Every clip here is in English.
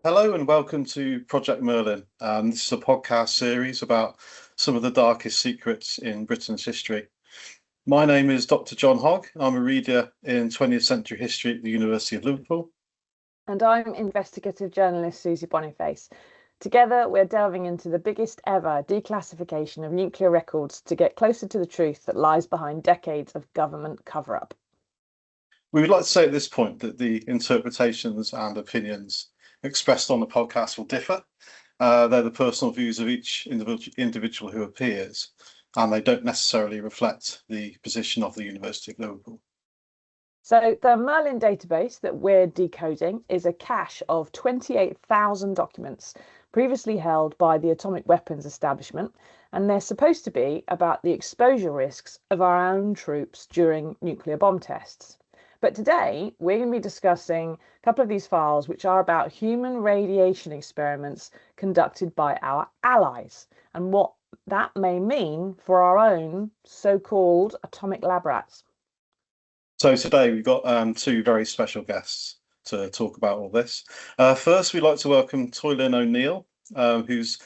Hello and welcome to Project Merlin. This is a podcast series about some of the darkest secrets in Britain's history. My name is Dr. John Hogg. I'm a reader in 20th century history at the University of Liverpool. And I'm investigative journalist Susie Boniface. Together, we're delving into the biggest ever declassification of nuclear records to get closer to the truth that lies behind decades of government cover-up. We would like to say at this point that the interpretations and opinions expressed on the podcast will differ. They're the personal views of each individual who appears, and they don't necessarily reflect the position of the University of Liverpool. So the Merlin database that we're decoding is a cache of 28,000 documents previously held by the atomic weapons establishment, and they're supposed to be about the exposure risks of our own troops during nuclear bomb tests. But today, we're going to be discussing a couple of these files, which are about human radiation experiments conducted by our allies and what that may mean for our own so-called atomic lab rats. So today we've got two very special guests to talk about all this. First, we'd like to welcome Toilynn O'Neal, who's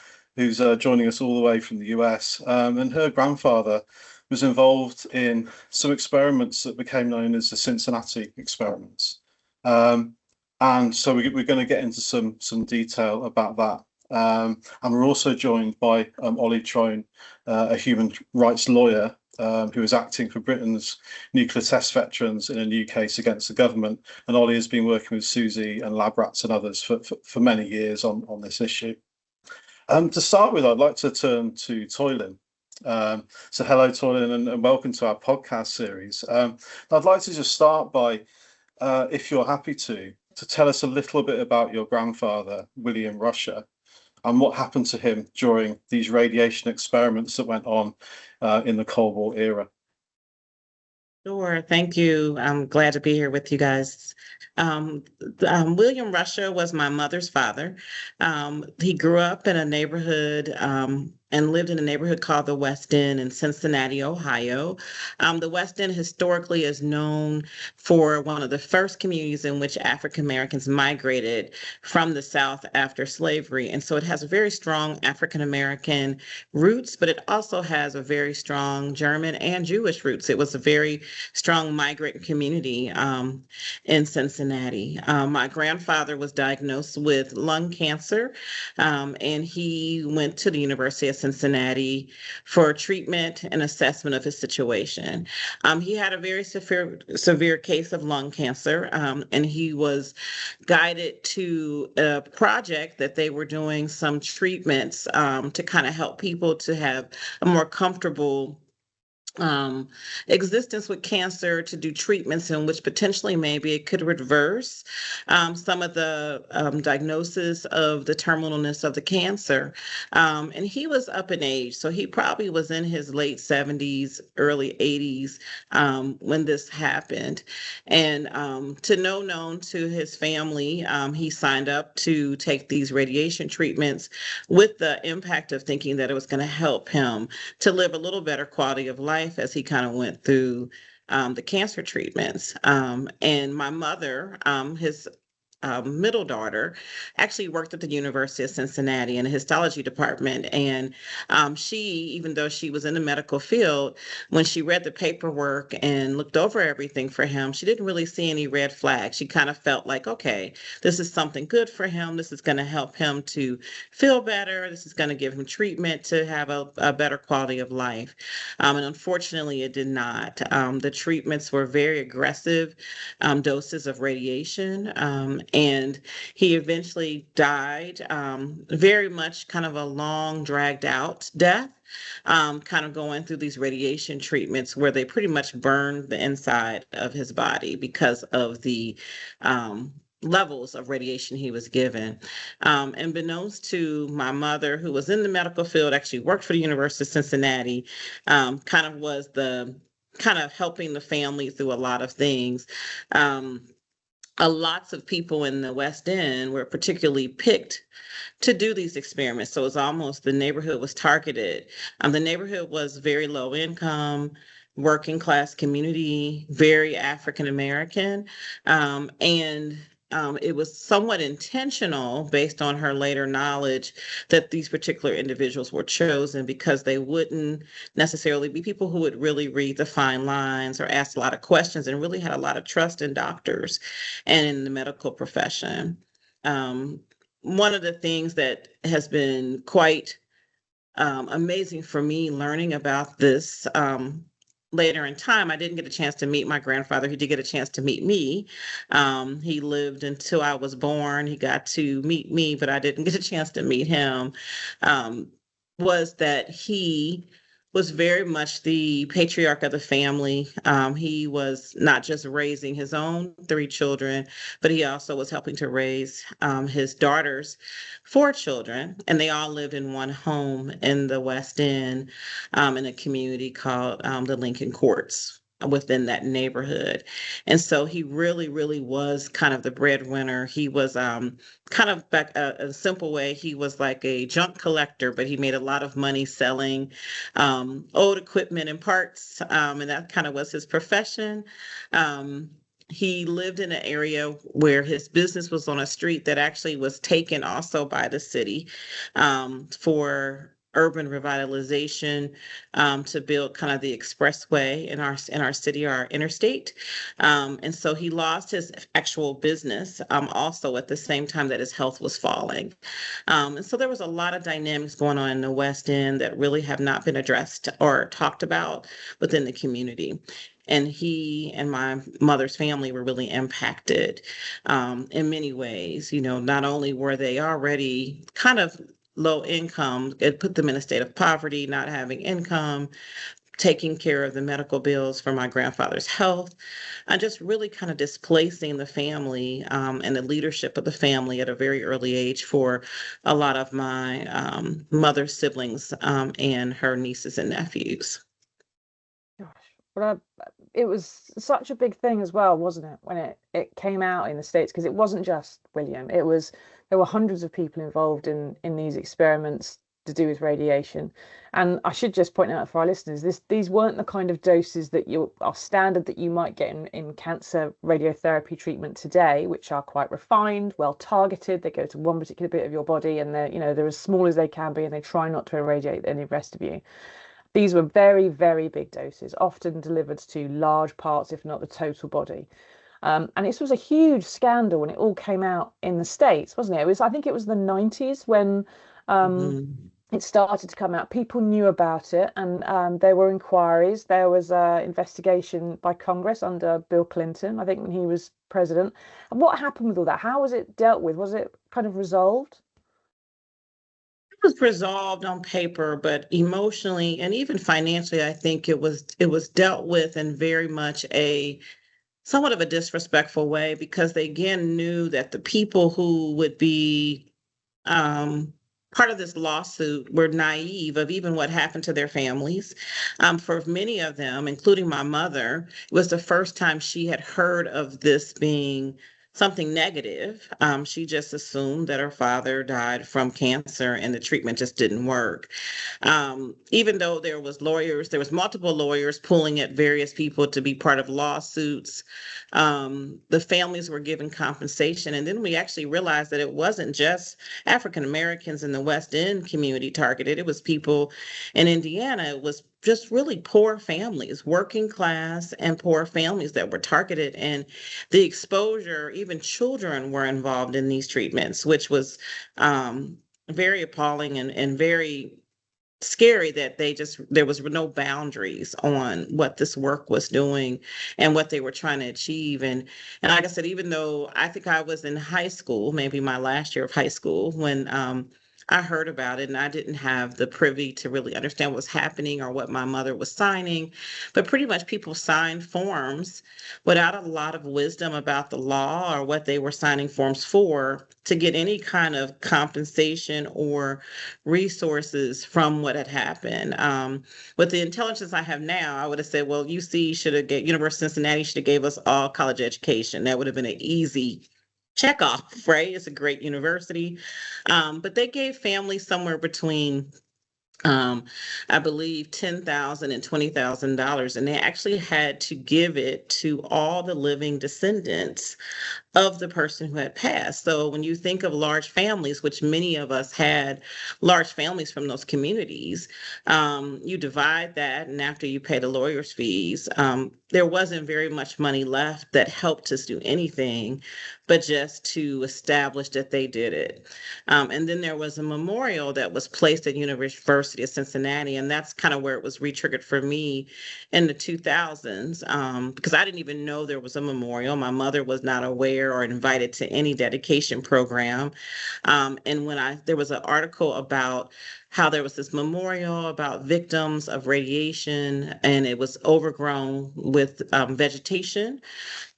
joining us all the way from the US, and her grandfather was involved in some experiments that became known as the Cincinnati Experiments. And so we're going to get into some detail about that. And we're also joined by Oli Troen, a human rights lawyer who is acting for Britain's nuclear test veterans in a new case against the government. And Oli has been working with Susie and lab rats and others for many years on this issue. To start with, I'd like to turn to Toilynn. So hello, Toilynn, and welcome to our podcast series. I'd like to just start by, if you're happy to tell us a little bit about your grandfather, William Rusher, and what happened to him during these radiation experiments that went on in the Cold War era. Sure, thank you. I'm glad to be here with you guys. William Rusher was my mother's father. He grew up in a neighborhood and lived in a neighborhood called the West End in Cincinnati, Ohio. The West End historically is known for one of the first communities in which African Americans migrated from the South after slavery. And so it has a very strong African American roots, but it also has a very strong German and Jewish roots. It was a very strong migrant community in Cincinnati. My grandfather was diagnosed with lung cancer, and he went to the University of Cincinnati for treatment and assessment of his situation. He had a very severe case of lung cancer, and he was guided to a project that they were doing some treatments to kind of help people to have a more comfortable existence with cancer, to do treatments in which potentially maybe it could reverse some of the diagnosis of the terminalness of the cancer. And he was up in age, so he probably was in his late 70s, early 80s when this happened. And to no known to his family, he signed up to take these radiation treatments with the impact of thinking that it was going to help him to live a little better quality of life as he kind of went through the cancer treatments. And my mother, his middle daughter, actually worked at the University of Cincinnati in the histology department. And she, even though she was in the medical field, when she read the paperwork and looked over everything for him, she didn't really see any red flags. She kind of felt like, okay, this is something good for him. This is going to help him to feel better. This is going to give him treatment to have a better quality of life. And unfortunately, it did not. The treatments were very aggressive doses of radiation. And he eventually died, very much kind of a long, dragged out death, kind of going through these radiation treatments where they pretty much burned the inside of his body because of the levels of radiation he was given. And beknownst to my mother, who was in the medical field, actually worked for the University of Cincinnati, kind of was the kind of helping the family through a lot of things. Lots of people in the West End were particularly picked to do these experiments. So it was almost the neighborhood was targeted. The neighborhood was very low income, working class community, very African American. And it was somewhat intentional based on her later knowledge that these particular individuals were chosen because they wouldn't necessarily be people who would really read the fine lines or ask a lot of questions and really had a lot of trust in doctors and in the medical profession. One of the things that has been quite amazing for me learning about this later in time. I didn't get a chance to meet my grandfather. He did get a chance to meet me. He lived until I was born. He got to meet me, but I didn't get a chance to meet him. Was that he was very much the patriarch of the family. He was not just raising his own 3 children, but he also was helping to raise his daughter's 4 children. And they all lived in one home in the West End in a community called the Lincoln Courts within that neighborhood. And so he really, really was kind of the breadwinner. He was kind of back a simple way. He was like a junk collector, but he made a lot of money selling old equipment and parts. And that kind of was his profession. He lived in an area where his business was on a street that actually was taken also by the city for urban revitalization to build kind of the expressway in our city, our interstate. And so he lost his actual business also at the same time that his health was falling. And so there was a lot of dynamics going on in the West End that really have not been addressed or talked about within the community. And he and my mother's family were really impacted in many ways. You know, not only were they already kind of low income, it put them in a state of poverty, not having income, taking care of the medical bills for my grandfather's health, and just really kind of displacing the family and the leadership of the family at a very early age for a lot of my mother's siblings and her nieces and nephews. Gosh, but it was such a big thing as well, wasn't it, when it came out in the States? Because it wasn't just William. There were hundreds of people involved in these experiments to do with radiation. And I should just point out for our listeners, these weren't the kind of doses that are standard that you might get in cancer radiotherapy treatment today, which are quite refined, well targeted. They go to one particular bit of your body, and they're as small as they can be, and they try not to irradiate any rest of you. These were very, very big doses, often delivered to large parts, if not the total body. And this was a huge scandal when it all came out in the States, wasn't it? I think it was the 90s when it started to come out. People knew about it, and there were inquiries. There was an investigation by Congress under Bill Clinton, I think, when he was president. And what happened with all that? How was it dealt with? Was it kind of resolved? It was resolved on paper, but emotionally and even financially, I think it was dealt with in very much a somewhat of a disrespectful way, because they again knew that the people who would be part of this lawsuit were naive of even what happened to their families. For many of them, including my mother, it was the first time she had heard of this being something negative. She just assumed that her father died from cancer and the treatment just didn't work. Even though there was multiple lawyers pulling at various people to be part of lawsuits. The families were given compensation. And then we actually realized that it wasn't just African Americans in the West End community targeted. It was people in Indiana. It was just really poor families, working class and poor families that were targeted. And the exposure, even children were involved in these treatments, which was very appalling and very scary that there was no boundaries on what this work was doing and what they were trying to achieve. And like I said, even though I think I was in high school, maybe my last year of high school, when I heard about it, and I didn't have the privy to really understand what was happening or what my mother was signing. But pretty much people signed forms without a lot of wisdom about the law or what they were signing forms for to get any kind of compensation or resources from what had happened. With the intelligence I have now, I would have said, well, University of Cincinnati should have gave us all college education. That would have been an easy check off, right? It's a great university. But they gave families somewhere between, I believe, $10,000 and $20,000. And they actually had to give it to all the living descendants of the person who had passed. So when you think of large families, which many of us had large families from those communities, you divide that, and after you pay the lawyer's fees, there wasn't very much money left that helped us do anything but just to establish that they did it. And then there was a memorial that was placed at University of Cincinnati, and that's kind of where it was re-triggered for me in the 2000s, because I didn't even know there was a memorial. My mother was not aware or invited to any dedication program. And when there was an article about how there was this memorial about victims of radiation, and it was overgrown with vegetation,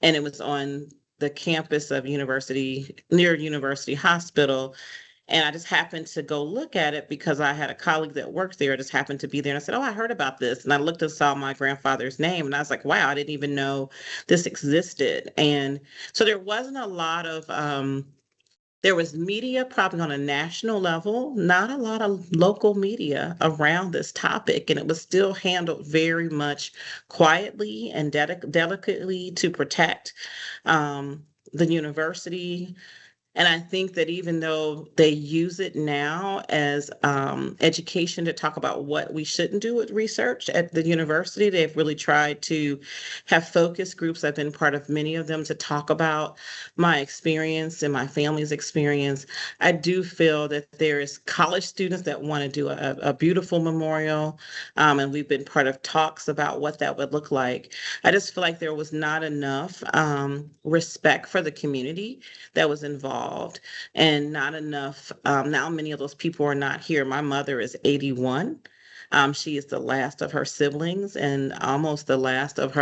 and it was on the campus of near University Hospital. And I just happened to go look at it because I had a colleague that worked there, just happened to be there. And I said, "Oh, I heard about this." And I looked and saw my grandfather's name. And I was like, wow, I didn't even know this existed. And so there wasn't a lot of, there was media probably on a national level, not a lot of local media around this topic. And it was still handled very much quietly and delicately to protect the university. And I think that even though they use it now as education to talk about what we shouldn't do with research at the university, they've really tried to have focus groups. I've been part of many of them to talk about my experience and my family's experience. I do feel that there is college students that want to do a beautiful memorial, and we've been part of talks about what that would look like. I just feel like there was not enough respect for the community that was involved, and not enough. Now many of those people are not here. My mother is 81. She is the last of her siblings and almost the last of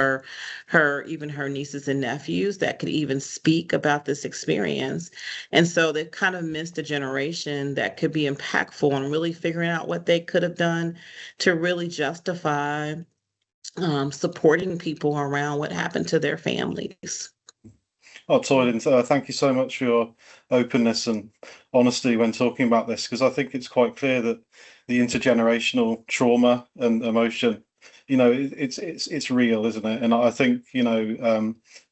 even her nieces and nephews that could even speak about this experience. And so they've kind of missed a generation that could be impactful and really figuring out what they could have done to really justify supporting people around what happened to their families. Oh, Toilynn, thank you so much for your openness and honesty when talking about this, because I think it's quite clear that the intergenerational trauma and emotion, it's real, isn't it? And I think,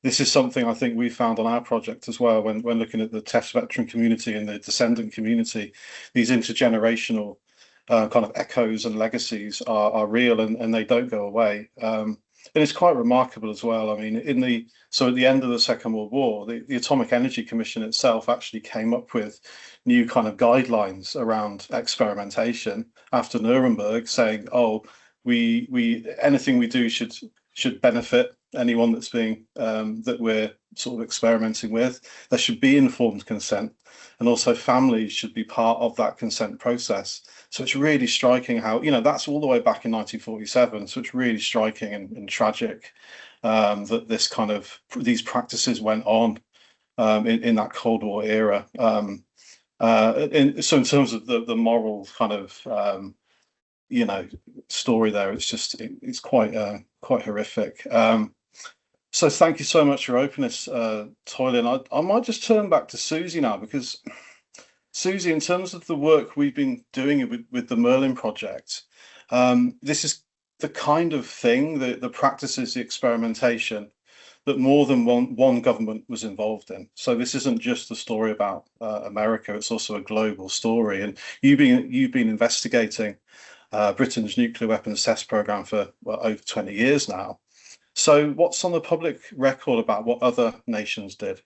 this is something I think we found on our project as well when looking at the test veteran community and the descendant community. These intergenerational kind of echoes and legacies are real, and they don't go away. And it's quite remarkable as well. I mean, at the end of the Second World War, the Atomic Energy Commission itself actually came up with new kind of guidelines around experimentation after Nuremberg, saying, "Oh, we anything we do should benefit anyone that's being that we're sort of experimenting with. There should be informed consent, and also families should be part of that consent process." So it's really striking how, that's all the way back in 1947. So it's really striking and tragic that these practices went on in that Cold War era. So in terms of the moral kind of story there, it's quite horrific. So thank you so much for your openness, Toilynn. I might just turn back to Susie now, because Susie, in terms of the work we've been doing with the Merlin project, this is the kind of thing, the practices, the experimentation that more than one government was involved in. So this isn't just a story about America; it's also a global story. And you've been investigating Britain's nuclear weapons test program for over 20 years now. So what's on the public record about what other nations did?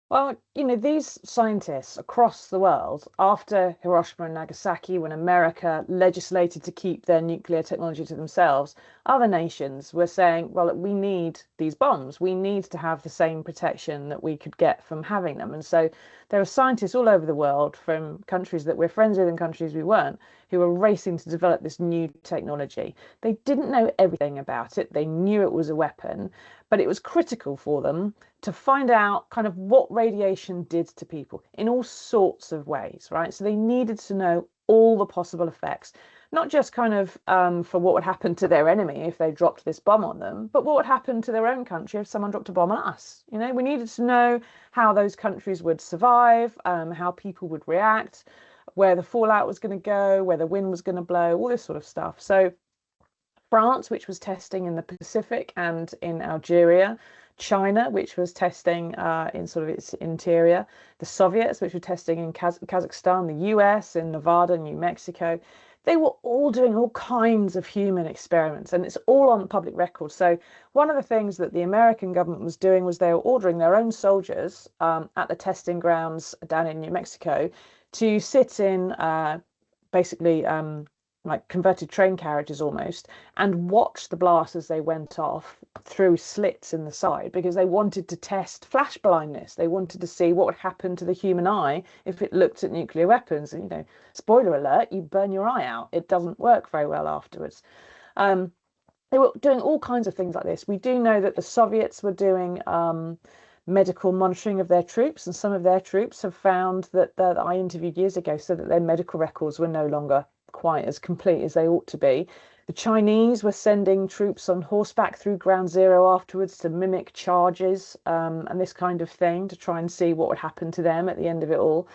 Well, these scientists across the world, after Hiroshima and Nagasaki, when America legislated to keep their nuclear technology to themselves, other nations were saying, well, we need these bombs. We need to have the same protection that we could get from having them. And so there are scientists all over the world, from countries that we're friends with and countries we weren't, who are racing to develop this new technology. They didn't know everything about it. They knew it was a weapon, but it was critical for them to find out kind of what radiation did to people in all sorts of ways, right? So they needed to know all the possible effects, not just kind of for what would happen to their enemy if they dropped this bomb on them, but what would happen to their own country if someone dropped a bomb on us. We needed to know how those countries would survive, how people would react, where the fallout was going to go, where the wind was going to blow, all this sort of stuff. So France, which was testing in the Pacific and in Algeria, China, which was testing in sort of its interior, the Soviets, which were testing in Kazakhstan, the US, in Nevada, New Mexico. They were all doing all kinds of human experiments, and it's all on public record. So one of the things that the American government was doing was they were ordering their own soldiers at the testing grounds down in New Mexico to sit in basically like converted train carriages almost, and watch the blasts as they went off through slits in the side, because they wanted to test flash blindness. They wanted to see what would happen to the human eye if it looked at nuclear weapons. And, you know, spoiler alert, you burn your eye out. It doesn't work very well afterwards. They were doing all kinds of things like this. We do know that the Soviets were doing medical monitoring of their troops, and some of their troops have found that I interviewed years ago, so that their medical records were no longer quite as complete as they ought to be. The Chinese were sending troops on horseback through ground zero afterwards to mimic charges and this kind of thing, to try and see what would happen to them at the end of it all.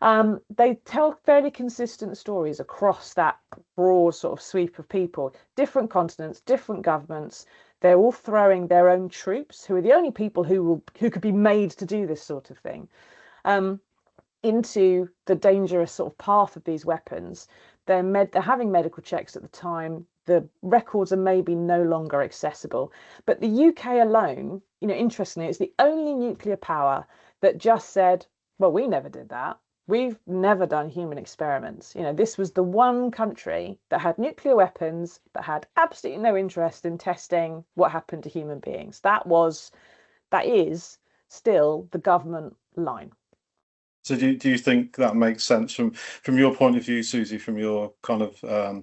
They tell fairly consistent stories across that broad sort of sweep of people, different continents, different governments. They're all throwing their own troops, who are the only people who could be made to do this sort of thing, into the dangerous sort of path of these weapons. They're having medical checks at the time. The records are maybe no longer accessible. But the UK alone, you know, interestingly, it's the only nuclear power that just said, well, we never did that. We've never done human experiments. You know, this was the one country that had nuclear weapons but had absolutely no interest in testing what happened to human beings. That is still the government line. So do you think that makes sense from your point of view, Susie, from your kind of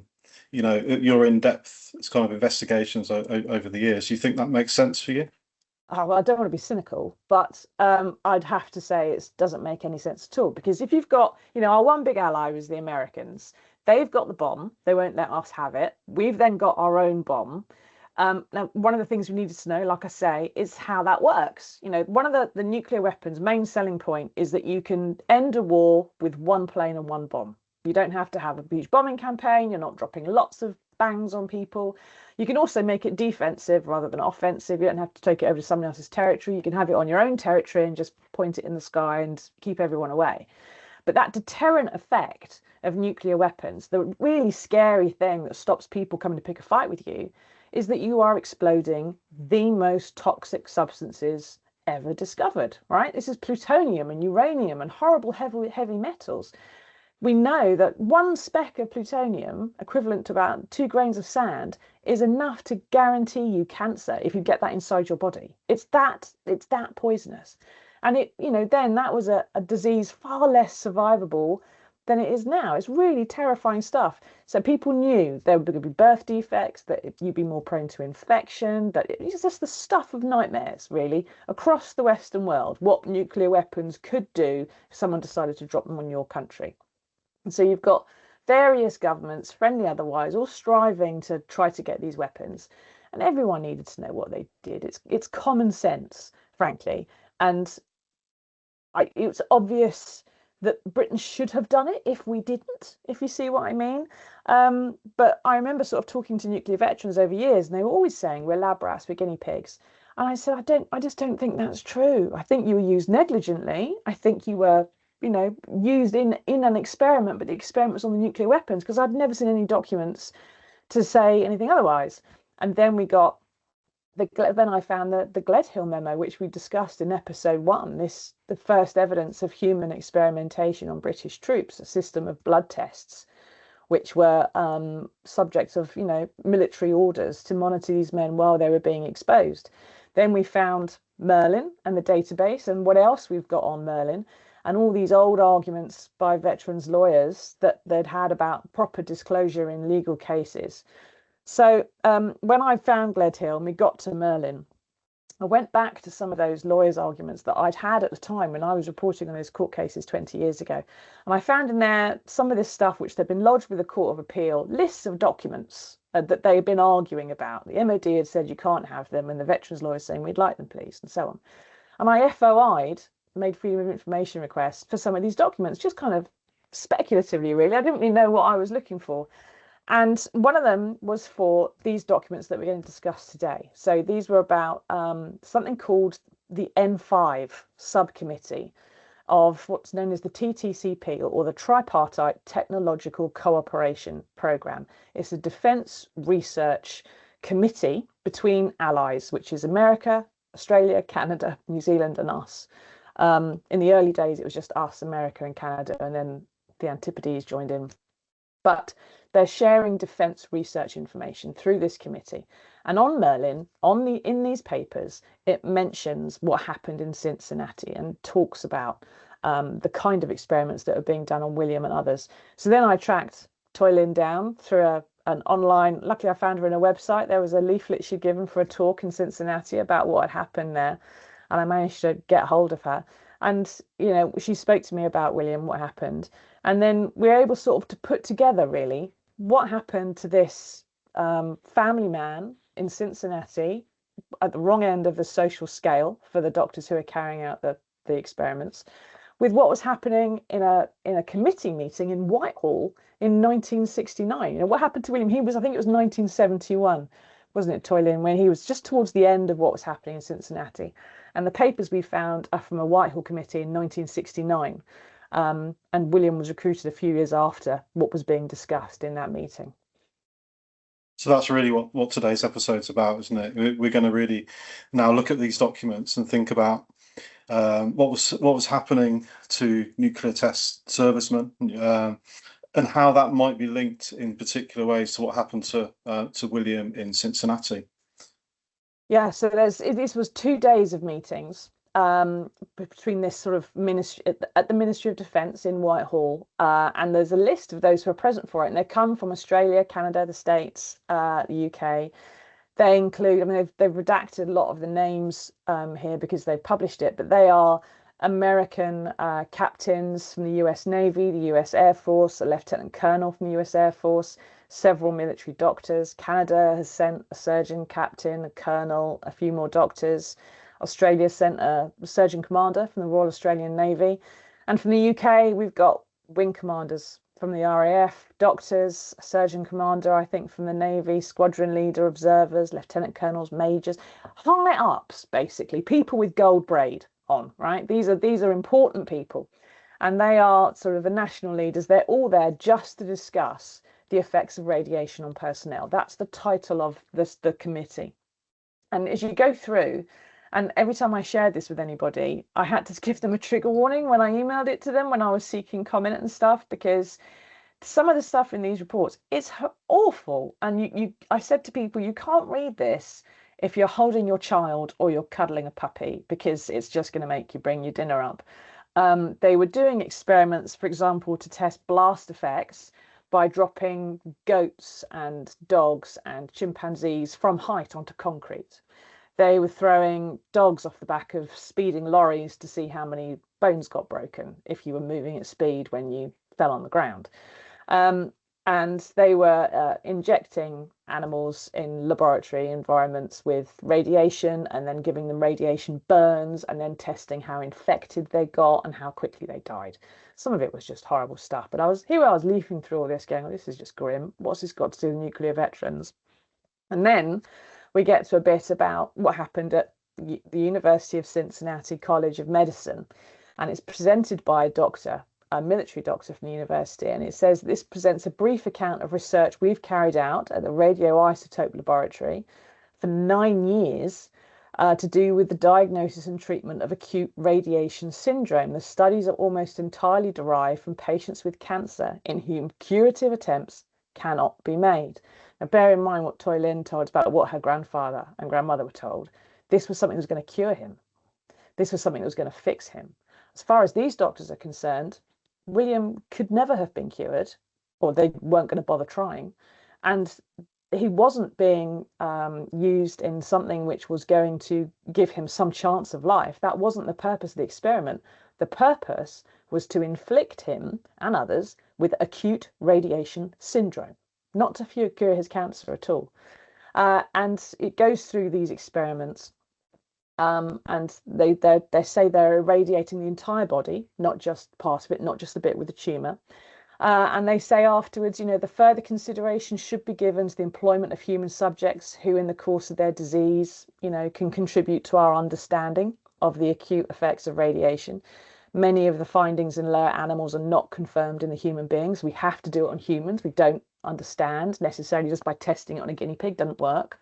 you know, your in-depth kind of investigations over the years? Do you think that makes sense for you? Oh, well, I don't want to be cynical, but I'd have to say it doesn't make any sense at all. Because if you've got, you know, our one big ally is the Americans. They've got the bomb. They won't let us have it. We've then got our own bomb. Now, one of the things we needed to know, like I say, is how that works. You know, one of the nuclear weapons' main selling point is that you can end a war with one plane and one bomb. You don't have to have a huge bombing campaign. You're not dropping lots of bangs on people. You can also make it defensive rather than offensive. You don't have to take it over to someone else's territory. You can have it on your own territory and just point it in the sky and keep everyone away. But that deterrent effect of nuclear weapons, the really scary thing that stops people coming to pick a fight with you, is that you are exploding the most toxic substances ever discovered, right? This is plutonium and uranium and horrible heavy metals. We know that one speck of plutonium, equivalent to about 2 grains of sand, is enough to guarantee you cancer if you get that inside your body. It's that poisonous. And it, you know, then that was a disease far less survivable than it is now. It's really terrifying stuff. So people knew there were going to be birth defects, that you'd be more prone to infection, that it's just the stuff of nightmares, really, across the Western world, what nuclear weapons could do if someone decided to drop them on your country. And so you've got various governments, friendly otherwise, all striving to try to get these weapons. And everyone needed to know what they did. It's common sense, frankly. And it's obvious that Britain should have done it if we didn't, if you see what I mean. But I remember sort of talking to nuclear veterans over years, and they were always saying, we're lab rats, we're guinea pigs. And I said, I just don't think that's true. I think you were used negligently. I think you were, you know, used in an experiment, but the experiment was on the nuclear weapons, because I'd never seen any documents to say anything otherwise. And then we got then I found the Gledhill memo, which we discussed in episode 1, the first evidence of human experimentation on British troops, a system of blood tests, which were subjects of, you know, military orders to monitor these men while they were being exposed. Then we found Merlin and the database, and what else we've got on Merlin, and all these old arguments by veterans' lawyers that they'd had about proper disclosure in legal cases. So when I found Gledhill and we got to Merlin, I went back to some of those lawyers' arguments that I'd had at the time when I was reporting on those court cases 20 years ago. And I found in there some of this stuff which they'd been lodged with the Court of Appeal, lists of documents that they had been arguing about. The MOD had said you can't have them, and the veterans' lawyers saying we'd like them, please, and so on. And I FOI'd, made freedom of information requests for some of these documents, just kind of speculatively, really. I didn't really know what I was looking for. And one of them was for these documents that we're going to discuss today. So these were about something called the N5 subcommittee of what's known as the TTCP, or the Tripartite Technological Cooperation Programme. It's a defence research committee between allies, which is America, Australia, Canada, New Zealand, and us. In the early days, it was just us, America and Canada, and then the Antipodes joined in. But they're sharing defence research information through this committee. And on Merlin, in these papers, it mentions what happened in Cincinnati and talks about the kind of experiments that are being done on William and others. So then I tracked Toilynn down through an online, luckily I found her in a website. There was a leaflet she'd given for a talk in Cincinnati about what had happened there. And I managed to get hold of her. And, you know, she spoke to me about William, what happened. And then we were able sort of to put together, really, what happened to this family man in Cincinnati at the wrong end of the social scale for the doctors who are carrying out the experiments, with what was happening in a committee meeting in Whitehall in 1969. You know, what happened to William? He was, I think it was 1971, wasn't it, Toilynn, when he was just towards the end of what was happening in Cincinnati. And the papers we found are from a Whitehall committee in 1969. And William was recruited a few years after what was being discussed in that meeting. So that's really what today's episode's about, isn't it? We're going to really now look at these documents and think about what was happening to nuclear test servicemen, and how that might be linked in particular ways to what happened to William in Cincinnati. Yeah, so this was 2 days of meetings between this sort of ministry at the Ministry of Defence in Whitehall, and there's a list of those who are present for it, and they come from Australia, Canada, the States, the UK. They include, I mean, they've redacted a lot of the names here because they've published it, but they are American captains from the US Navy, the US Air Force, a lieutenant colonel from the US Air Force, several military doctors. Canada has sent a surgeon captain, a colonel, a few more doctors. Australia sent a surgeon commander from the Royal Australian Navy. And from the UK, we've got wing commanders from the RAF, doctors, a surgeon commander, I think, from the Navy, squadron leader, observers, lieutenant colonels, majors, high ups, basically, people with gold braid on, right? These are important people. And they are sort of the national leaders. They're all there just to discuss the effects of radiation on personnel. That's the title of the committee. And as you go through, and every time I shared this with anybody, I had to give them a trigger warning when I emailed it to them when I was seeking comment and stuff, because some of the stuff in these reports is awful. And I said to people, you can't read this if you're holding your child or you're cuddling a puppy, because it's just going to make you bring your dinner up. They were doing experiments, for example, to test blast effects by dropping goats and dogs and chimpanzees from height onto concrete. They were throwing dogs off the back of speeding lorries to see how many bones got broken if you were moving at speed when you fell on the ground. And they were injecting animals in laboratory environments with radiation, and then giving them radiation burns, and then testing how infected they got and how quickly they died. Some of it was just horrible stuff. But I was leafing through all this going, oh, this is just grim. What's this got to do with nuclear veterans? And then we get to a bit about what happened at the University of Cincinnati College of Medicine. And it's presented by a military doctor from the university. And it says this presents a brief account of research we've carried out at the radioisotope laboratory for 9 years to do with the diagnosis and treatment of acute radiation syndrome. The studies are almost entirely derived from patients with cancer in whom curative attempts cannot be made. Now, bear in mind what Toilynn told about what her grandfather and grandmother were told. This was something that was going to cure him. This was something that was going to fix him. As far as these doctors are concerned, William could never have been cured, or they weren't going to bother trying. And he wasn't being used in something which was going to give him some chance of life. That wasn't the purpose of the experiment. The purpose was to inflict him and others with acute radiation syndrome, not to cure his cancer at all. And it goes through these experiments, and they say they're irradiating the entire body, not just part of it, not just the bit with the tumor. And they say afterwards, the further consideration should be given to the employment of human subjects who, in the course of their disease, can contribute to our understanding of the acute effects of radiation. Many of the findings in lower animals are not confirmed in the human beings. We have to do it on humans. We don't understand necessarily just by testing it on a guinea pig. Doesn't work.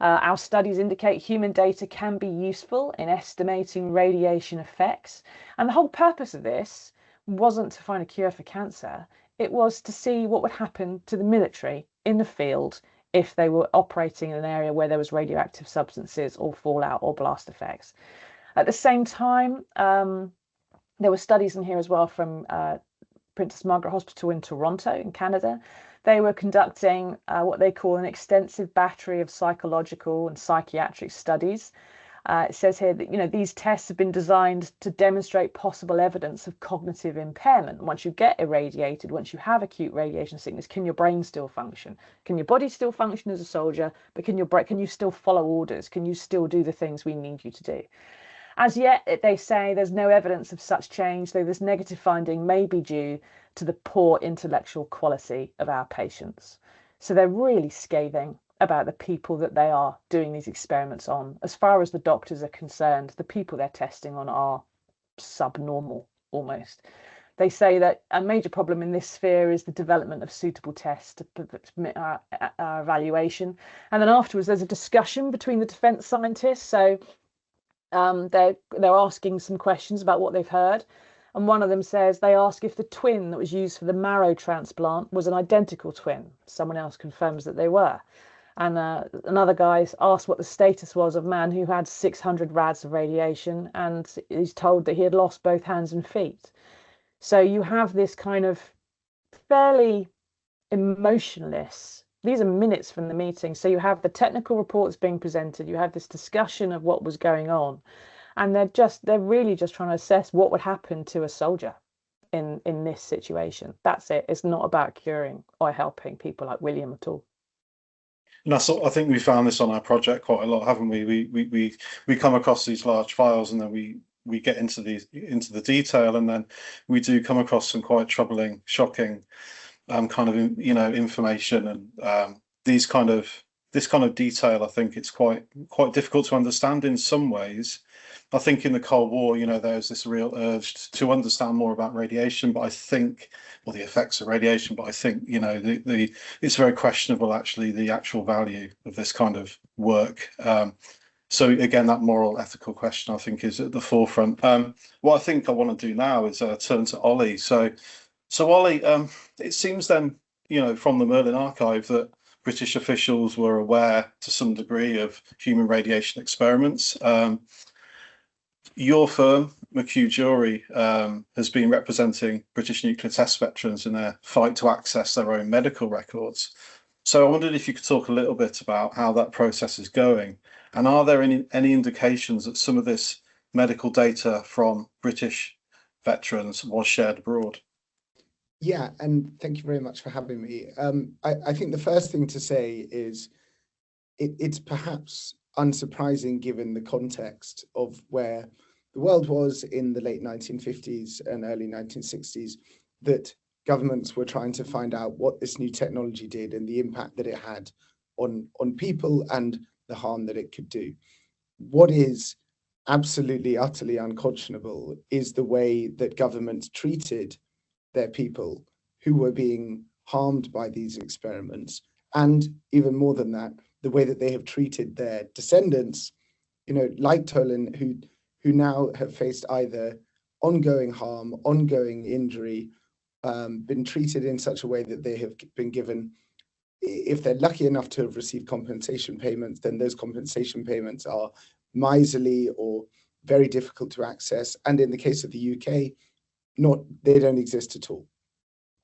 Our studies indicate human data can be useful in estimating radiation effects. And the whole purpose of this wasn't to find a cure for cancer. It was to see what would happen to the military in the field if they were operating in an area where there was radioactive substances or fallout or blast effects. At the same time, there were studies in here as well from Princess Margaret Hospital in Toronto in Canada. They were conducting what they call an extensive battery of psychological and psychiatric studies. It says here that these tests have been designed to demonstrate possible evidence of cognitive impairment. Once you get irradiated, once you have acute radiation sickness, can your brain still function? Can your body still function as a soldier? But can you still follow orders? Can you still do the things we need you to do? As yet, they say there's no evidence of such change, though this negative finding may be due to the poor intellectual quality of our patients. So they're really scathing about the people that they are doing these experiments on. As far as the doctors are concerned, the people they're testing on are subnormal almost. They say that a major problem in this sphere is the development of suitable tests to permit our evaluation. And then afterwards, there's a discussion between the defence scientists. So they're asking some questions about what they've heard. And one of them says they ask if the twin that was used for the marrow transplant was an identical twin. Someone else confirms that they were. And another guy asked what the status was of a man who had 600 rads of radiation, and he's told that he had lost both hands and feet. So you have this kind of fairly emotionless, these are minutes from the meeting. So you have the technical reports being presented, you have this discussion of what was going on, and they're really just trying to assess what would happen to a soldier in this situation. That's it. It's not about curing or helping people like William at all. And I think we found this on our project quite a lot, haven't we? We come across these large files, and then we get into the detail, and then we do come across some quite troubling, shocking kind of information, and this kind of detail. I think it's quite difficult to understand in some ways. I think in the Cold War, there's this real urge to understand more about radiation, or the effects of radiation. But I think, it's very questionable, actually, the actual value of this kind of work. So again, that moral, ethical question, I think, is at the forefront. What I think I want to do now is turn to Oli. So Oli, it seems then, from the Merlin archive that British officials were aware to some degree of human radiation experiments. Your firm, McHugh Jury, has been representing British nuclear test veterans in their fight to access their own medical records. So I wondered if you could talk a little bit about how that process is going, and are there any indications that some of this medical data from British veterans was shared abroad? Yeah, and thank you very much for having me. I think the first thing to say is it's perhaps unsurprising, given the context of where the world was in the late 1950s and early 1960s, that governments were trying to find out what this new technology did and the impact that it had on people and the harm that it could do. What is absolutely, utterly unconscionable is the way that governments treated their people who were being harmed by these experiments, and even more than that, the way that they have treated their descendants, like Toilynn, who now have faced either ongoing harm, ongoing injury, been treated in such a way that they have been given, if they're lucky enough to have received compensation payments, then those compensation payments are miserly or very difficult to access. And in the case of the UK, they don't exist at all.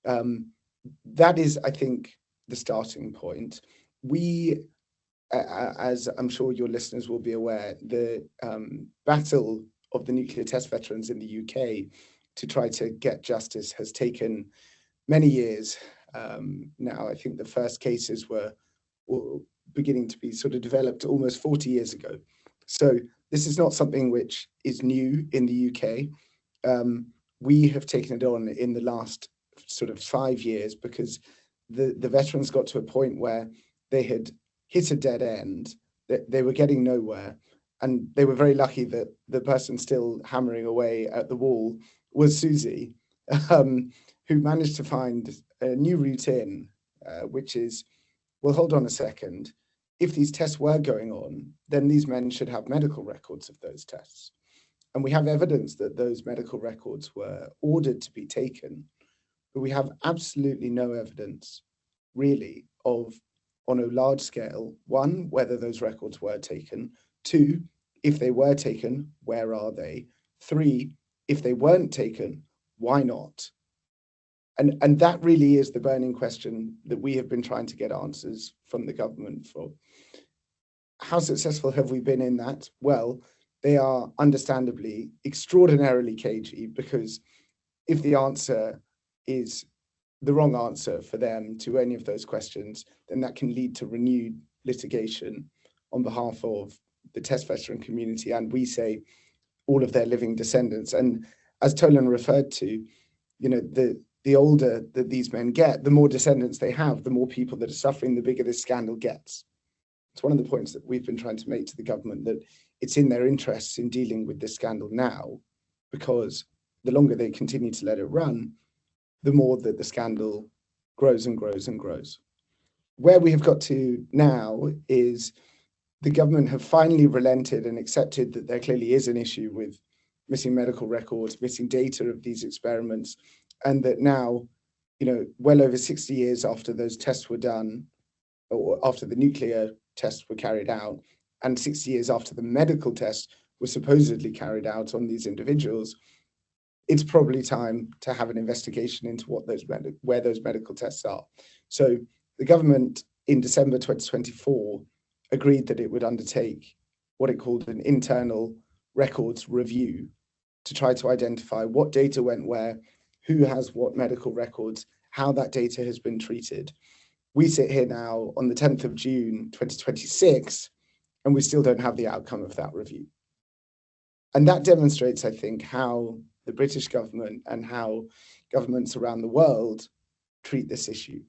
That is, I think, the starting point. We, as I'm sure your listeners will be aware, the battle of the nuclear test veterans in the UK to try to get justice has taken many years. Now, I think the first cases were beginning to be sort of developed almost 40 years ago. So this is not something which is new in the UK. We have taken it on in the last sort of 5 years, because the veterans got to a point where they had hit a dead end, that they were getting nowhere. And they were very lucky that the person still hammering away at the wall was Susie, who managed to find a new route in, which is, well, hold on a second. If these tests were going on, then these men should have medical records of those tests. And we have evidence that those medical records were ordered to be taken, but we have absolutely no evidence, really, of, on a large scale, one, whether those records were taken, two, if they were taken, where are they? Three, if they weren't taken, why not? And that really is the burning question that we have been trying to get answers from the government for. How successful have we been in that? Well, they are understandably extraordinarily cagey, because if the answer is the wrong answer for them to any of those questions, then that can lead to renewed litigation on behalf of the test veteran community, and we say all of their living descendants. And as Toilynn referred to, you know, the older that these men get, the more descendants they have, the more people that are suffering, the bigger this scandal gets. It's one of the points that we've been trying to make to the government, that it's in their interests in dealing with this scandal now, because the longer they continue to let it run, the more that the scandal grows and grows and grows. Where we have got to now is the government have finally relented and accepted that there clearly is an issue with missing medical records, missing data of these experiments, and that now, you know, well over 60 years after those tests were done, or after the nuclear tests were carried out, and 60 years after the medical tests were supposedly carried out on these individuals, it's probably time to have an investigation into what where those medical tests are. So the government in December 2024 agreed that it would undertake what it called an internal records review to try to identify what data went where, who has what medical records, how that data has been treated. We sit here now on the 10th of June 2026, and we still don't have the outcome of that review. And that demonstrates, I think, how the British government and how governments around the world treat this issue.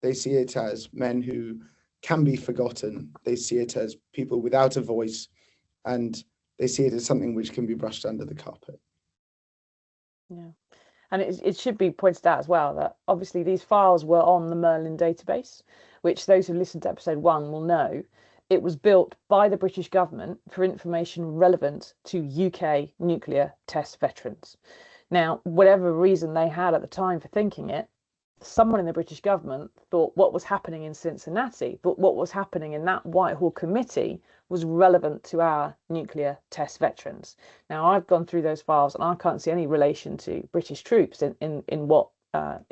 They see it as men who can be forgotten. They see it as people without a voice, and they see it as something which can be brushed under the carpet. Yeah. And it should be pointed out as well that obviously these files were on the Merlin database, which those who listened to episode 1 will know. It was built by the British government for information relevant to UK nuclear test veterans. Now, whatever reason they had at the time for thinking it, someone in the British government thought what was happening in Cincinnati, but what was happening in that Whitehall committee was relevant to our nuclear test veterans. Now, I've gone through those files and I can't see any relation to British troops in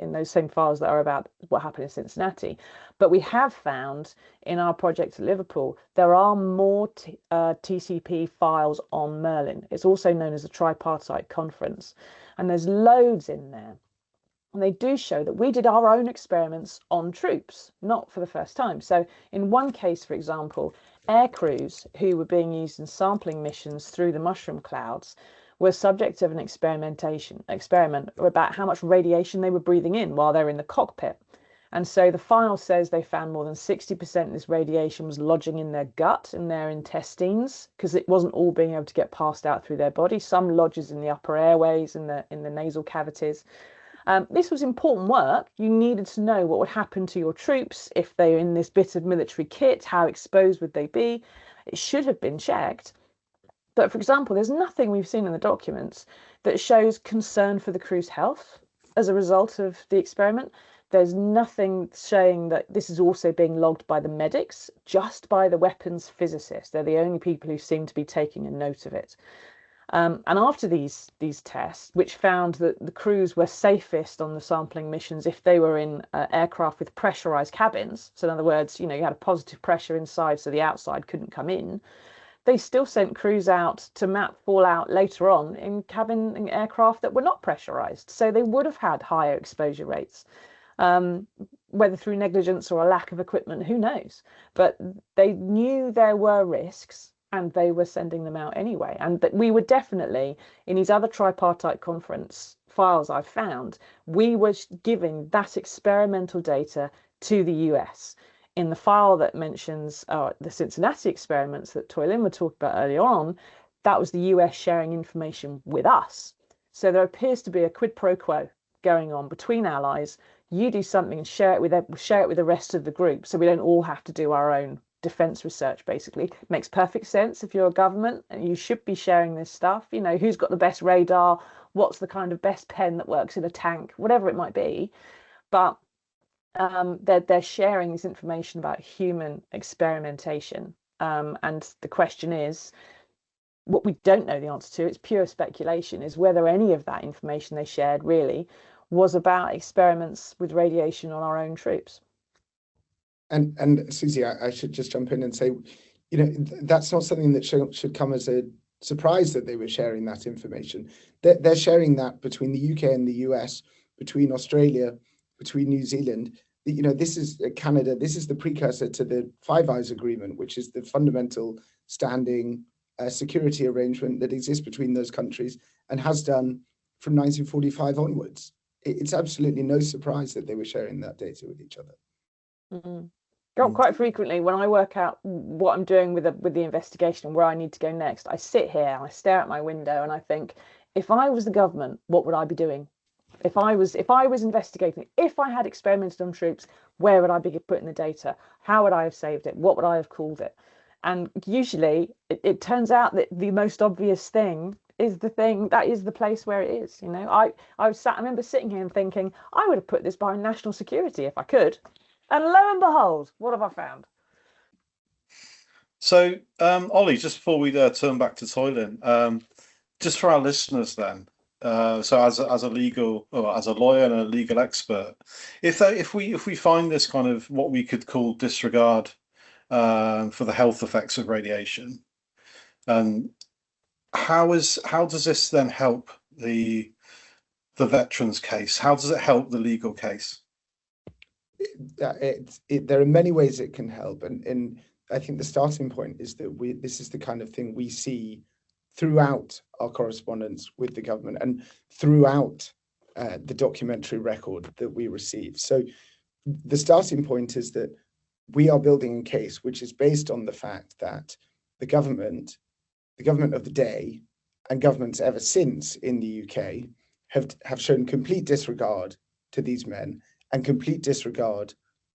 those same files that are about what happened in Cincinnati. But we have found in our project at Liverpool, there are more TCP files on Merlin. It's also known as a tripartite conference, and there's loads in there. And they do show that we did our own experiments on troops, not for the first time. So in one case, for example, air crews who were being used in sampling missions through the mushroom clouds were subject of an experiment about how much radiation they were breathing in while they're in the cockpit. And so the file says they found more than 60% of this radiation was lodging in their gut and their intestines, because it wasn't all being able to get passed out through their body. Some lodges in the upper airways and in the nasal cavities. This was important work. You needed to know what would happen to your troops if they were in this bit of military kit. How exposed would they be? It should have been checked. But for example, there's nothing we've seen in the documents that shows concern for the crew's health as a result of the experiment. There's nothing saying that this is also being logged by the medics, just by the weapons physicists. They're the only people who seem to be taking a note of it. And after these tests, which found that the crews were safest on the sampling missions if they were in aircraft with pressurized cabins, so in other words, you had a positive pressure inside so the outside couldn't come in, they still sent crews out to map fallout later on in aircraft that were not pressurized. So they would have had higher exposure rates, whether through negligence or a lack of equipment, who knows? But they knew there were risks, and they were sending them out anyway. And that we were definitely, in his other tripartite conference files I found, we were giving that experimental data to the US. In the file that mentions the Cincinnati experiments that Toilynn were talking about earlier on, that was the US sharing information with us. So there appears to be a quid pro quo going on between allies. You do something and share it with the rest of the group, so we don't all have to do our own defense research. Basically, makes perfect sense if you're a government, and you should be sharing this stuff. You know, who's got the best radar, what's the kind of best pen that works in a tank, whatever it might be. But they're sharing this information about human experimentation, and the question is, what we don't know the answer to, it's pure speculation, is whether any of that information they shared really was about experiments with radiation on our own troops. And Susie, I should just jump in and say, you know, that's not something that should come as a surprise that they were sharing that information. They're sharing that between the UK and the US, between Australia, between New Zealand. You know, this is Canada. This is the precursor to the Five Eyes Agreement, which is the fundamental standing security arrangement that exists between those countries and has done from 1945 onwards. It's absolutely no surprise that they were sharing that data with each other. Quite frequently, when I work out what I'm doing with the investigation and where I need to go next, I sit here and I stare out my window and I think, if I was the government, what would I be doing? If I was investigating, if I had experimented on troops, where would I be putting the data? How would I have saved it? What would I have called it? And usually it turns out that the most obvious thing is the thing that is the place where it is. You know, I remember sitting here and thinking, I would have put this behind national security if I could. And lo and behold, what have I found? So, Oli, just before we turn back to Toilynn, just for our listeners then, so as a legal, or as a lawyer and a legal expert, if we find this kind of what we could call disregard for the health effects of radiation, how does this then help the veterans case? How does it help the legal case? There are many ways it can help, and I think the starting point is that this is the kind of thing we see throughout our correspondence with the government and throughout the documentary record that we receive. So the starting point is that we are building a case which is based on the fact that the government of the day and governments ever since in the UK have shown complete disregard to these men and complete disregard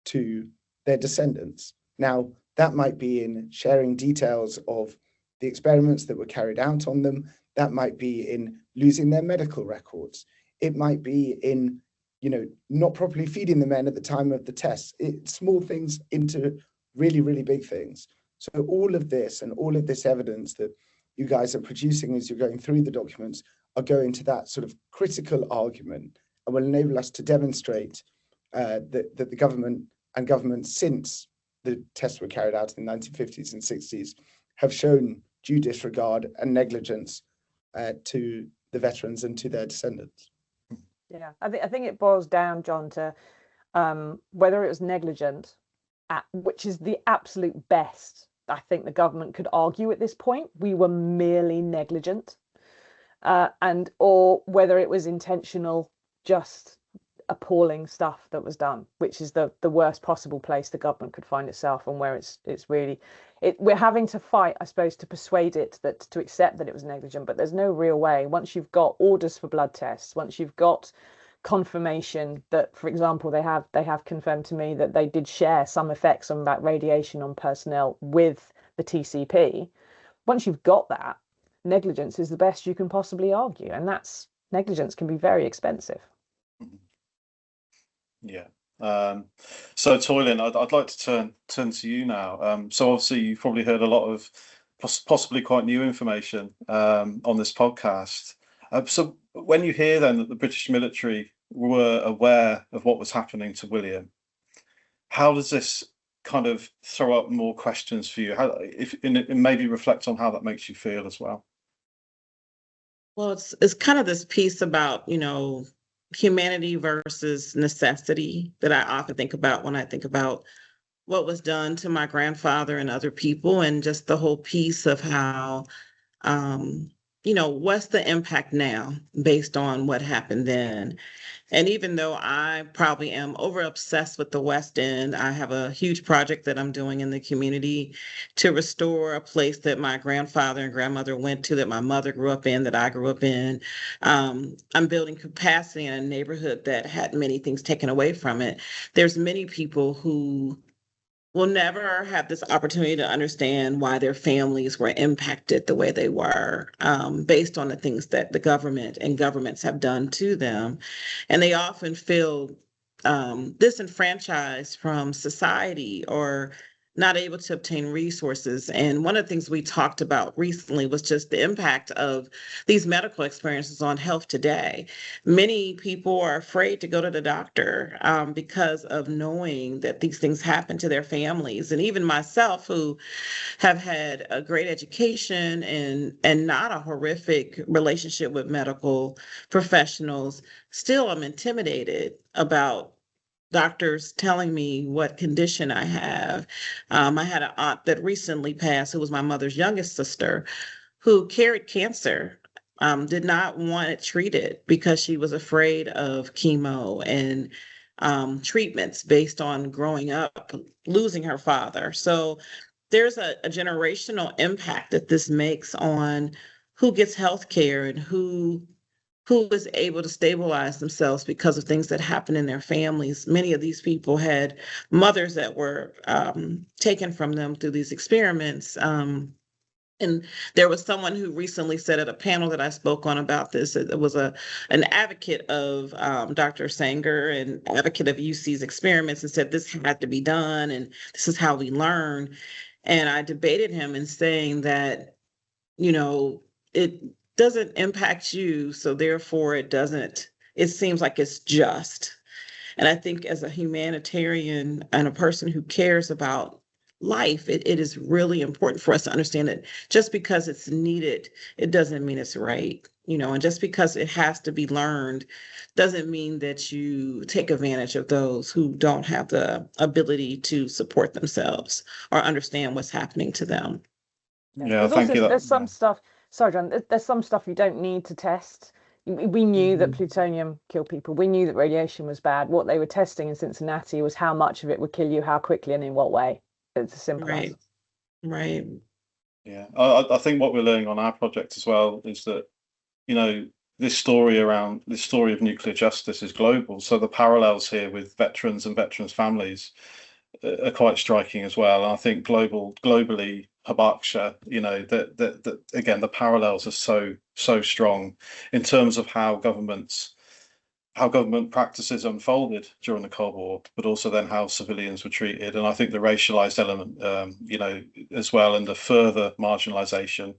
to their descendants. Now, that might be in sharing details of the experiments that were carried out on them. That might be in losing their medical records. It might be in, you know, not properly feeding the men at the time of the tests. Small things into really, really big things. So all of this and all of this evidence that you guys are producing as you're going through the documents are going to that sort of critical argument and will enable us to demonstrate that the government and governments since the tests were carried out in the 1950s and 60s have shown due disregard and negligence to the veterans and to their descendants. Yeah, I think it boils down, John, to whether it was negligent, which is the absolute best I think the government could argue at this point. We were merely negligent, or whether it was intentional, just appalling stuff that was done, which is the worst possible place the government could find itself, and where it's really we're having to fight, I suppose, to persuade it to accept that it was negligent. But there's no real way. Once you've got orders for blood tests, once you've got confirmation that, for example, they have confirmed to me that they did share some effects on that radiation on personnel with the TCP. Once you've got that, negligence is the best you can possibly argue, and negligence can be very expensive. Yeah. So Toilynn, I'd like to turn to you now. So obviously you've probably heard a lot of possibly quite new information on this podcast. So when you hear then that the British military were aware of what was happening to William, how does this kind of throw up more questions for you? And maybe reflect on how that makes you feel as well. Well, it's kind of this piece about, you know, humanity versus necessity that I often think about when I think about what was done to my grandfather and other people, and just the whole piece of how what's the impact now based on what happened then? And even though I probably am over obsessed with the West End, I have a huge project that I'm doing in the community to restore a place that my grandfather and grandmother went to, that my mother grew up in, that I grew up in. I'm building capacity in a neighborhood that had many things taken away from it. There's many people who will never have this opportunity to understand why their families were impacted the way they were, based on the things that the government and governments have done to them. And they often feel disenfranchised from society or not able to obtain resources. And one of the things we talked about recently was just the impact of these medical experiences on health today. Many people are afraid to go to the doctor because of knowing that these things happen to their families. And even myself, who have had a great education and not a horrific relationship with medical professionals, still I'm intimidated about doctors telling me what condition I have. I had an aunt that recently passed, who was my mother's youngest sister, who carried cancer, did not want it treated because she was afraid of chemo and treatments based on growing up, losing her father. So there's a generational impact that this makes on who gets health care and who is able to stabilize themselves because of things that happen in their families. Many of these people had mothers that were taken from them through these experiments. And there was someone who recently said at a panel that I spoke on about this, it was an advocate of Dr. Sanger and advocate of UC's experiments, and said this had to be done and this is how we learn. And I debated him in saying that, it doesn't impact you, so therefore it seems like it's just. And I think as a humanitarian and a person who cares about life, it is really important for us to understand that just because it's needed, it doesn't mean it's right. And just because it has to be learned doesn't mean that you take advantage of those who don't have the ability to support themselves or understand what's happening to them. Yeah, thank you. There's some stuff. Sorry, John. There's some stuff you don't need to test. We knew that plutonium killed people. We knew that radiation was bad. What they were testing in Cincinnati was how much of it would kill you, how quickly, and in what way. It's as simple as. Right. Yeah, I think what we're learning on our project as well is that, this story of nuclear justice is global. So the parallels here with veterans and veterans' families are quite striking as well. And I think globally, Habaksha, that again, the parallels are so strong in terms of how government practices unfolded during the Cold War, but also then how civilians were treated. And I think the racialized element, as well, and the further marginalization,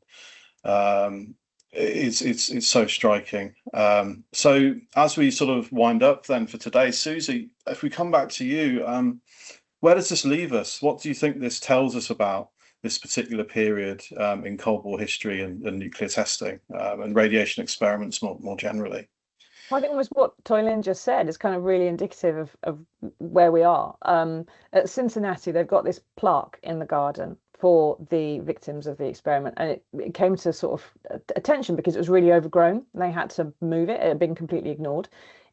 it's so striking. So as we sort of wind up then for today, Susie, if we come back to you, where does this leave us? What do you think this tells us about this particular period in Cold War history and nuclear testing and radiation experiments more generally? Well, I think almost what Toilynn just said is kind of really indicative of where we are. At Cincinnati, they've got this plaque in the garden for the victims of the experiment, and it came to sort of attention because it was really overgrown and they had to move it. It had been completely ignored.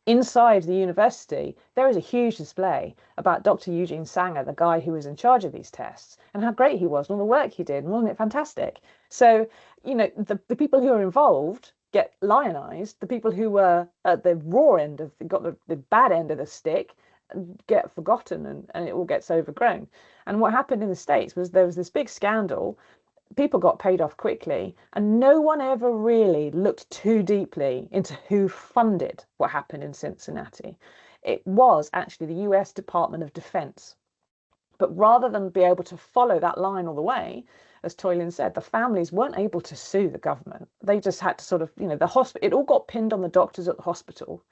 Inside the university, there is a huge display about Dr. Eugene Sanger, the guy who was in charge of these tests, and how great he was and all the work he did. And wasn't it fantastic? So, the people who are involved get lionized. The people who were at the raw end got the bad end of the stick, get forgotten, and it all gets overgrown. And what happened in the States was there was this big scandal. People got paid off quickly, and no one ever really looked too deeply into who funded what happened in Cincinnati. It was actually the US Department of Defense. But rather than be able to follow that line all the way, as Toilynn said, the families weren't able to sue the government. They just had to sort of, the hospital, it all got pinned on the doctors at the hospital.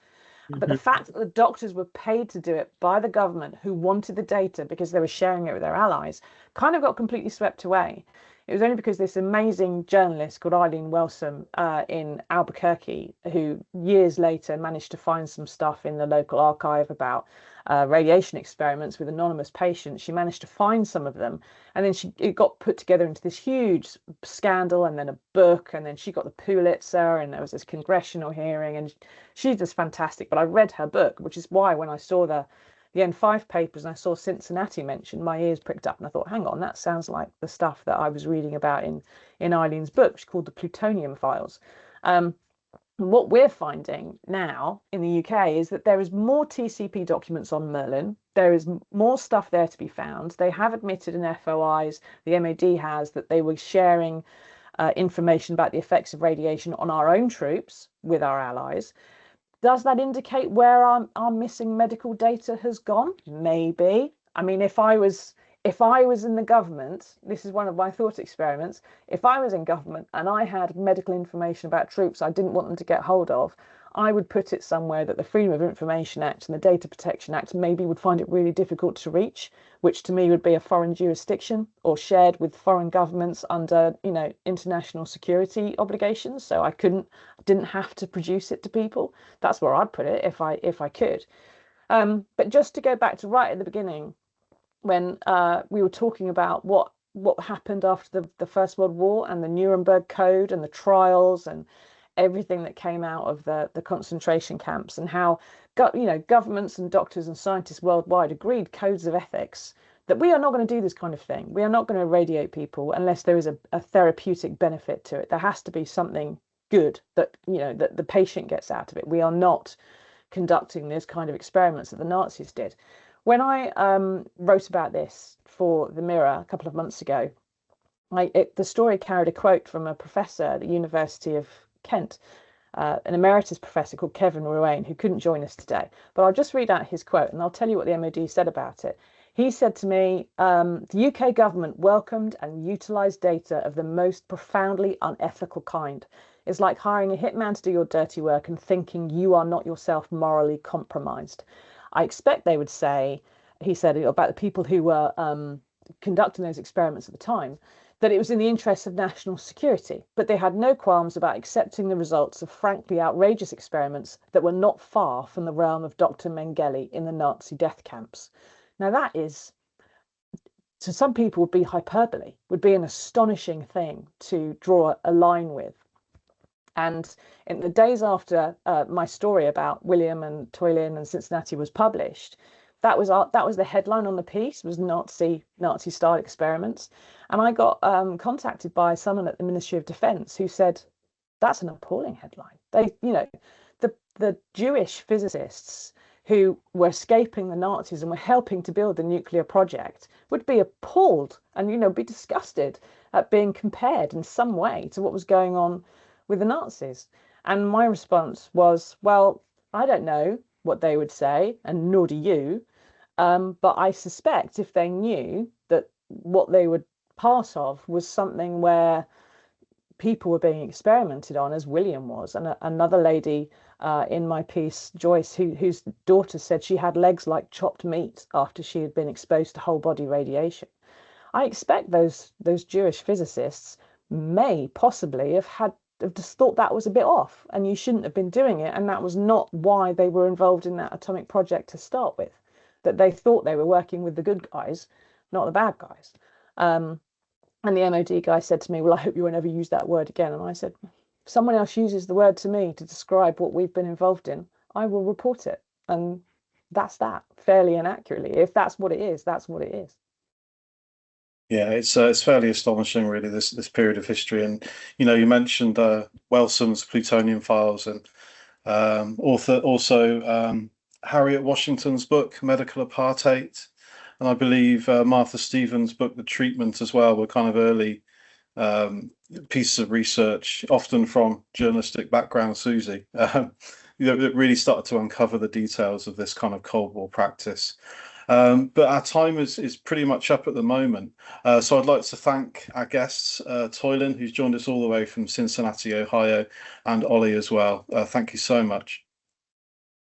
But the fact that the doctors were paid to do it by the government, who wanted the data because they were sharing it with their allies, kind of got completely swept away. It was only because this amazing journalist called Eileen Welsom in Albuquerque, who years later managed to find some stuff in the local archive about radiation experiments with anonymous patients. She managed to find some of them, and then it got put together into this huge scandal, and then a book, and then she got the Pulitzer, and there was this congressional hearing, and she's just fantastic. But I read her book, which is why when I saw the N5 papers and I saw Cincinnati mentioned, my ears pricked up, and I thought, hang on, that sounds like the stuff that I was reading about in Eileen's book, which is called the Plutonium Files. What we're finding now in the UK is that there is more TCP documents on Merlin. There is more stuff there to be found. They have admitted in FOIs, the MOD has, that they were sharing information about the effects of radiation on our own troops with our allies. Does that indicate where our missing medical data has gone? Maybe. I mean, if I was in the government, this is one of my thought experiments. If I was in government and I had medical information about troops I didn't want them to get hold of, I would put it somewhere that the Freedom of Information Act and the Data Protection Act maybe would find it really difficult to reach, which to me would be a foreign jurisdiction or shared with foreign governments under, international security obligations. So I didn't have to produce it to people. That's where I'd put it if I could. But just to go back to right at the beginning, when we were talking about what happened after the First World War and the Nuremberg Code and the trials and everything that came out of the concentration camps, and how governments and doctors and scientists worldwide agreed codes of ethics that we are not going to do this kind of thing. We are not going to irradiate people unless there is a therapeutic benefit to it. There has to be something good that that the patient gets out of it. We are not conducting this kind of experiments that the Nazis did. When I wrote about this for the Mirror a couple of months ago, the story carried a quote from a professor at the University of Kent, an emeritus professor called Kevin Ruane, who couldn't join us today. But I'll just read out his quote and I'll tell you what the MOD said about it. He said to me, the UK government welcomed and utilised data of the most profoundly unethical kind. It's like hiring a hitman to do your dirty work and thinking you are not yourself morally compromised. I expect they would say, he said about the people who were conducting those experiments at the time, that it was in the interests of national security, but they had no qualms about accepting the results of frankly outrageous experiments that were not far from the realm of Dr. Mengele in the Nazi death camps. Now that is, to some people, would be hyperbole, would be an astonishing thing to draw a line with. And in the days after my story about William and Toilynn and Cincinnati was published, that was the headline on the piece, was Nazi style experiments. And I got contacted by someone at the Ministry of Defence who said, that's an appalling headline. The Jewish physicists who were escaping the Nazis and were helping to build the nuclear project would be appalled and be disgusted at being compared in some way to what was going on with the Nazis. And my response was, well, I don't know what they would say, and nor do you, but I suspect if they knew that what they were part of was something where people were being experimented on, as William was, and another lady in my piece, Joyce, whose daughter said she had legs like chopped meat after she had been exposed to whole body radiation. I expect those Jewish physicists may possibly have just thought that was a bit off and you shouldn't have been doing it, and that was not why they were involved in that atomic project to start with, that they thought they were working with the good guys, not the bad guys. And the MOD guy said to me, well, I hope you won't ever use that word again. And I said, if someone else uses the word to me to describe what we've been involved in, I will report it. And that's that, fairly and accurately. If that's what it is, that's what it is. Yeah, it's fairly astonishing, really, this period of history. And you mentioned Welsom's Plutonium Files, and also Harriet Washington's book Medical Apartheid, and I believe Martha Stevens' book The Treatment as well were kind of early pieces of research, often from journalistic background, Susie, that really started to uncover the details of this kind of Cold War practice. But our time is pretty much up at the moment. So I'd like to thank our guests, Toilynn, who's joined us all the way from Cincinnati, Ohio, and Oli as well. Thank you so much.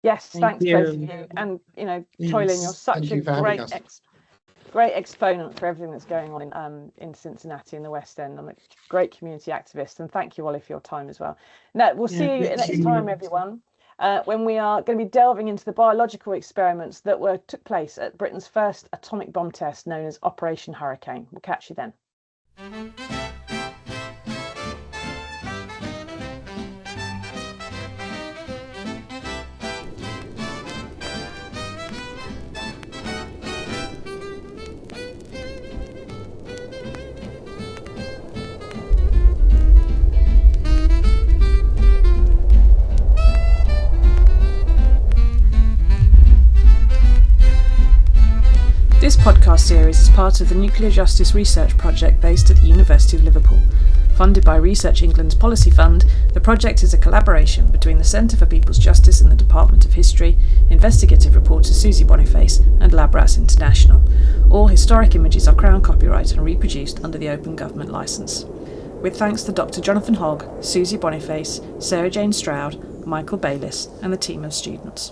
Yes, thanks both of you. And Toilynn, you're such a great expert. great exponent for everything that's going on in Cincinnati in the West End. I'm a great community activist, and thank you, Oli, for your time as well. No, we'll see you next time, everyone, when we are going to be delving into the biological experiments that took place at Britain's first atomic bomb test, known as Operation Hurricane. We'll catch you then. This podcast series is part of the Nuclear Justice Research Project based at the University of Liverpool. Funded by Research England's Policy Fund, the project is a collaboration between the Centre for People's Justice and the Department of History, investigative reporter Susie Boniface and Labras International. All historic images are Crown copyright and reproduced under the Open Government Licence. With thanks to Dr. Jonathan Hogg, Susie Boniface, Sarah Jane Stroud, Michael Bayliss and the team of students.